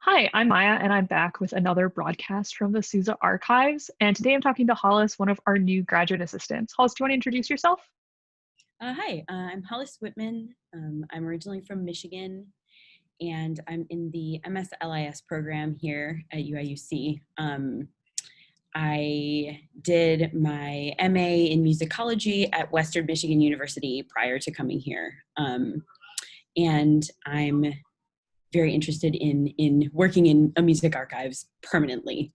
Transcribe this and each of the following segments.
Hi, I'm Maya, and I'm back with another broadcast from the Sousa archives. And today I'm talking to Hollis, one of our new graduate assistants. Hollis, do you want to introduce yourself? Hi, I'm Hollis Whitman. I'm originally from Michigan, and I'm in the MSLIS program here at UIUC. I did my MA in musicology at Western Michigan University prior to coming here. And I'm very interested in working in a music archives permanently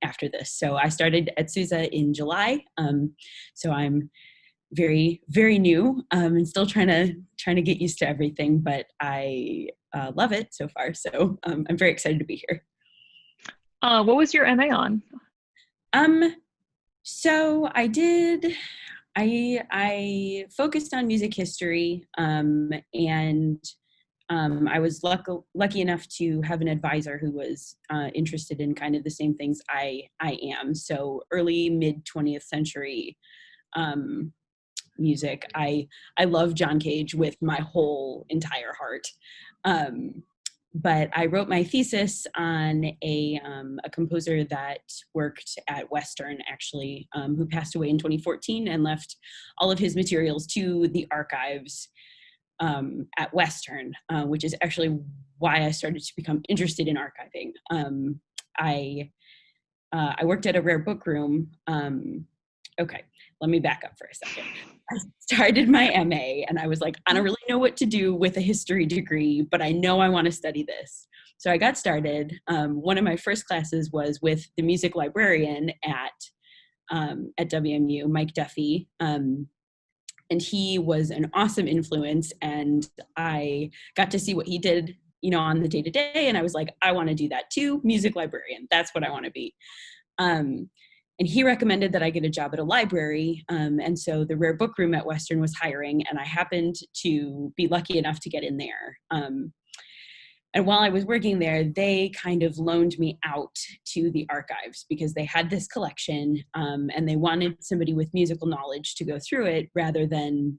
after this. So I started at Sousa in July. So I'm very new and still trying to get used to everything, but I love it so far. So I'm very excited to be here. What was your MA on? Um, so I focused on music history, and I was lucky enough to have an advisor who was interested in kind of the same things I am. So early mid 20th century um, music. I love John Cage with my whole entire heart. Um, but I wrote my thesis on a composer that worked at Western, actually, who passed away in 2014 and left all of his materials to the archives at Western, which is actually why I started to become interested in archiving. I I worked at a rare book room. Okay, let me back up for a second. I started my MA and I was like, I don't really know what to do with a history degree, but I know I want to study this. So I got started. One of my first classes was with the music librarian at WMU, Mike Duffy. And he was an awesome influence, and I got to see what he did, on the day to day. And I was like, I want to do that too. Music librarian. That's what I want to be. Um, and he recommended that I get a job at a library. And so the rare book room at Western was hiring, and I happened to be lucky enough to get in there. And while I was working there, they kind of loaned me out to the archives because they had this collection, and they wanted somebody with musical knowledge to go through it rather than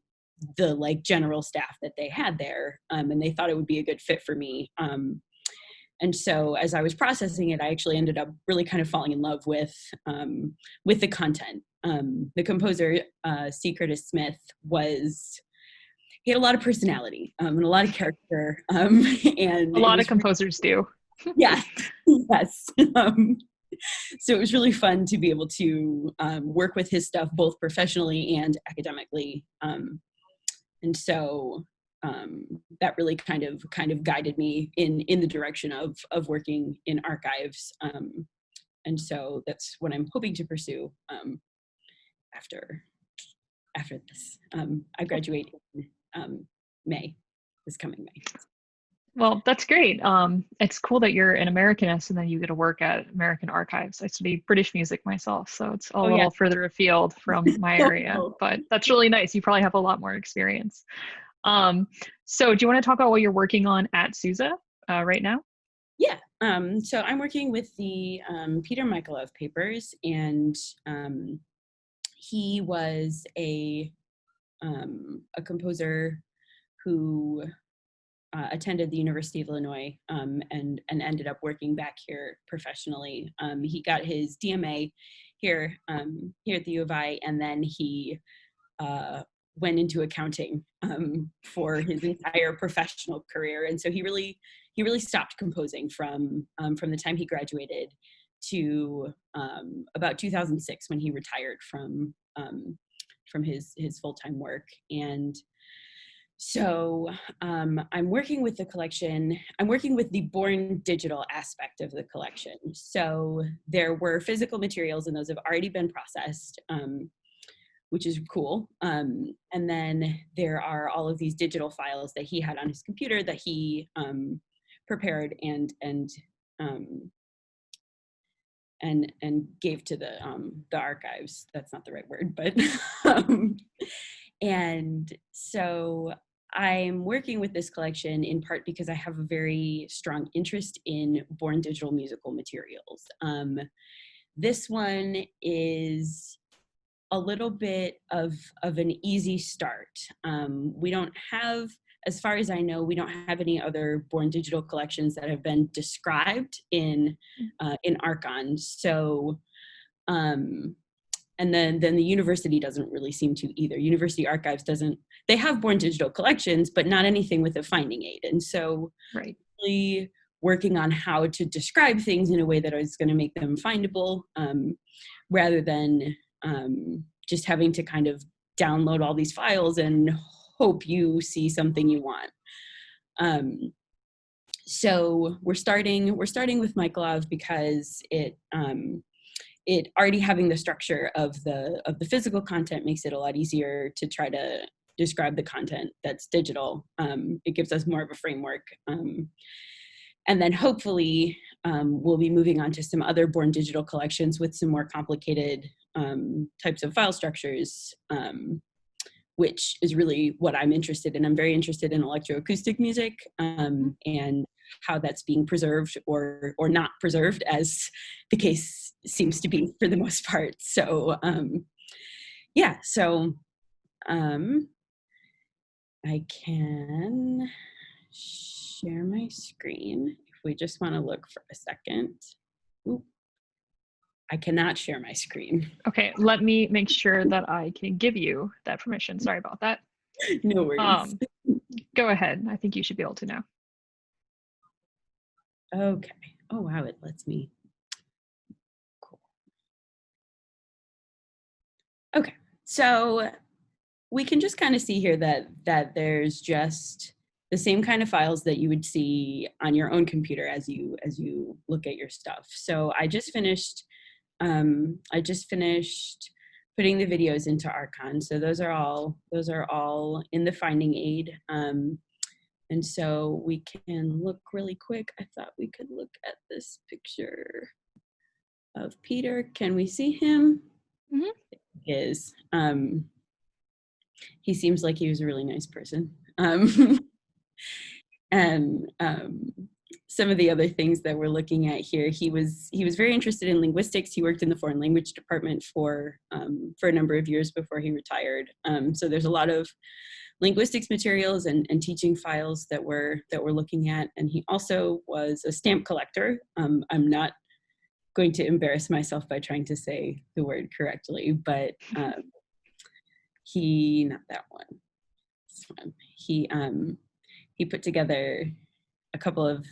the general staff that they had there. And they thought it would be a good fit for me. And so as I was processing it, I actually ended up really kind of falling in love with the content. The composer, C. Curtis Smith, he had a lot of personality and a lot of character. And A it lot of was, composers do. yeah, yes. So it was really fun to be able to work with his stuff, both professionally and academically. And so that really kind of guided me in the direction of working in archives. And so that's what I'm hoping to pursue after this. I graduate in May, this coming May. Well, that's great. It's cool that you're an Americanist and then you get to work at American Archives. I study British music myself, so it's a Oh yeah. little further afield from my area, but that's really nice. You probably have a lot more experience. Um, so do you want to talk about what you're working on at Sousa right now? Yeah. So I'm working with the Peter Michaelov papers, and he was a composer who attended the University of Illinois, and ended up working back here professionally. He got his DMA here at the U of I, and then he went into accounting for his entire professional career. And so he really stopped composing from the time he graduated to about 2006, when he retired from his full-time work. And so I'm working with the collection. I'm working with the born digital aspect of the collection. So there were physical materials, and those have already been processed, which is cool. And then there are all of these digital files that he had on his computer that he prepared um, and gave to the archives. That's not the right word, but and so I'm working with this collection in part because I have a very strong interest in born digital musical materials. This one is a little bit of an easy start. We don't have as far as I know, we don't have any other born digital collections that have been described in Archon. So, and then the university doesn't really seem to either. University Archives doesn't, they have born digital collections, but not anything with a finding aid. And so Right. really working on how to describe things in a way that is going to make them findable, rather than just having to kind of download all these files and hope you see something you want. So we're starting with Mykolaiv because it already having the structure of the physical content makes it a lot easier to try to describe the content that's digital. It gives us more of a framework. And then hopefully we'll be moving on to some other born digital collections with some more complicated types of file structures, which is really what I'm interested in. I'm very interested in electroacoustic music and how that's being preserved or not preserved, as the case seems to be for the most part. So yeah, so I can share my screen if we just want to look for a second. Ooh, I cannot share my screen. Okay, let me make sure that I can give you that permission. Sorry about that. No worries. Go ahead. I think you should be able to now. Okay. Oh, wow, it lets me. Cool. Okay, so we can just kind of see here that there's just the same kind of files that you would see on your own computer as you look at your stuff. So I just finished putting the videos into Archon. So those are all in the finding aid. And so we can look really quick. I thought we could look at this picture of Peter. Can we see him? Mm-hmm. He is. He seems like he was a really nice person. And some of the other things that we're looking at here, he was very interested in linguistics. He worked in the foreign language department for a number of years before he retired. So there's a lot of linguistics materials and teaching files that we're looking at. And he also was a stamp collector. I'm not going to embarrass myself by trying to say the word correctly, but not that one. This one. He put together a couple of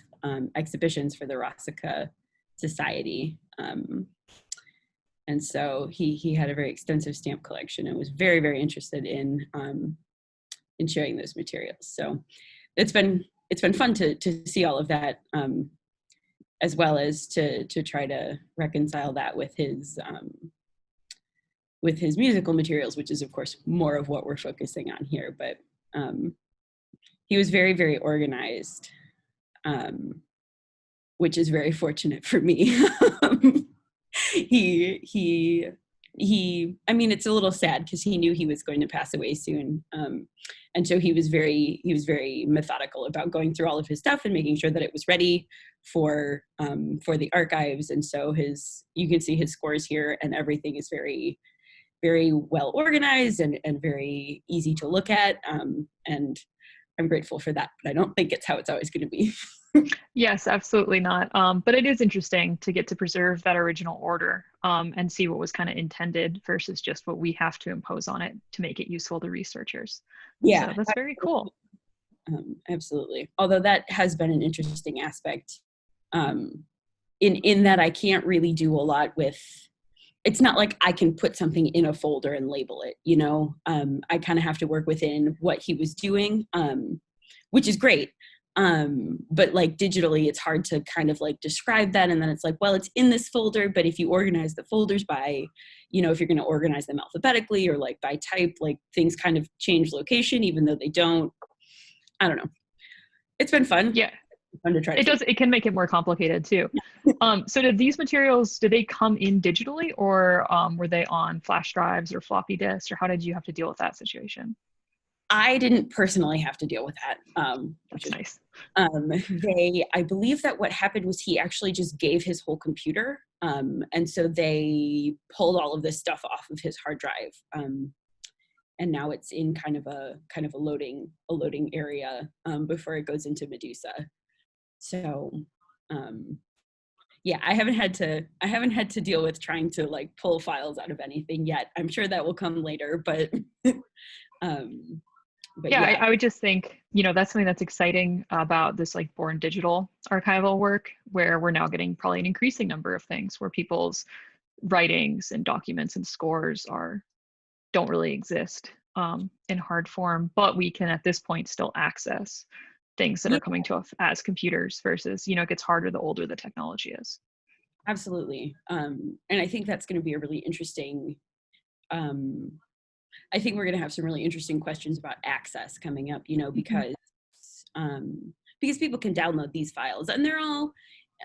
exhibitions for the Rasica Society. And so he had a very extensive stamp collection and was very, very interested in sharing those materials. So it's been fun to see all of that, as well as to try to reconcile that with his musical materials, which is of course more of what we're focusing on here. But he was very, very organized, which is very fortunate for me. I mean, it's a little sad because he knew he was going to pass away soon. And so he was very methodical about going through all of his stuff and making sure that it was ready for the archives. And so you can see his scores here, and everything is very, very well organized and very easy to look at. And I'm grateful for that, but I don't think it's how it's always going to be. Yes, absolutely not. But it is interesting to get to preserve that original order and see what was kind of intended versus just what we have to impose on it to make it useful to researchers. Yeah, so that's very cool. Absolutely. Although that has been an interesting aspect, in that I can't really do a lot with. It's not like I can put something in a folder and label it, you know. I kind of have to work within what he was doing, which is great. But like digitally, it's hard to kind of like describe that. And then it's like, well, it's in this folder, but if you organize the folders by, you know, if you're going to organize them alphabetically or like by type, like things kind of change location, even though they don't. I don't know. It's been fun. Yeah. Fun to try. It can make it more complicated too. So did these materials, did they come in digitally, or were they on flash drives or floppy disks, or how did you have to deal with that situation? I didn't personally have to deal with that. That's nice. I believe that what happened was he actually just gave his whole computer. And so they pulled all of this stuff off of his hard drive. and now it's in kind of a loading area before it goes into Medusa. So yeah, I haven't had to deal with trying to like pull files out of anything yet. I'm sure that will come later, but Yeah, yeah. I would just think, that's something that's exciting about this like born digital archival work, where we're now getting probably an increasing number of things where people's writings and documents and scores don't really exist in hard form, but we can at this point still access things that Yeah, are coming to us as computers versus, it gets harder the older the technology is. absolutely. And I think that's going to be a really interesting, I think we're going to have some really interesting questions about access coming up, because people can download these files, and they're all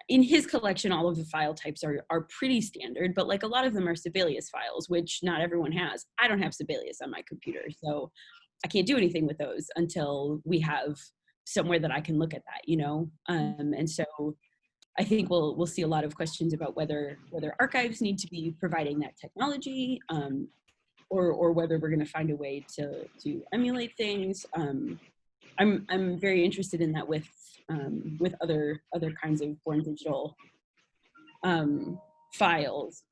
in his collection. All of the file types are pretty standard, but like a lot of them are Sibelius files, which not everyone has. I don't have Sibelius on my computer, so I can't do anything with those until we have somewhere that I can look at that, and so I think we'll see a lot of questions about whether archives need to be providing that technology, or whether we're going to find a way to emulate things. I'm very interested in that with other kinds of born digital files.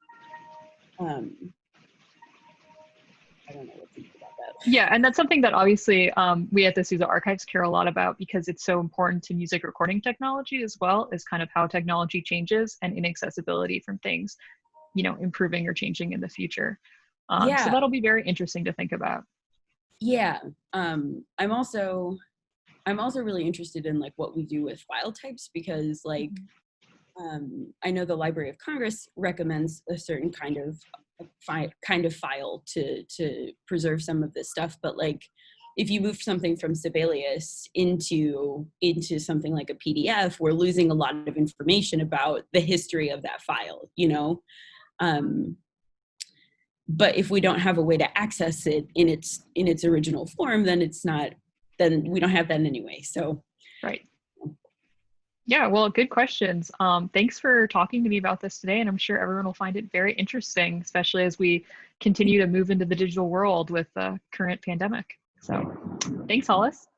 I don't know what to think about that. Yeah, and that's something that obviously we at the SUSE Archives care a lot about, because it's so important to music recording technology as well, as kind of how technology changes and inaccessibility from things, improving or changing in the future. So Yeah, that'll be very interesting to think about. yeah. I'm also really interested in like what we do with file types, because like I know the Library of Congress recommends a certain kind of file to preserve some of this stuff, but like if you move something from Sibelius into something like a PDF, we're losing a lot of information about the history of that file, but if we don't have a way to access it in its original form, then we don't have that anyway. So Right. Yeah, well, good questions. Thanks for talking to me about this today, and I'm sure everyone will find it very interesting, especially as we continue to move into the digital world with the current pandemic. So thanks, Hollis.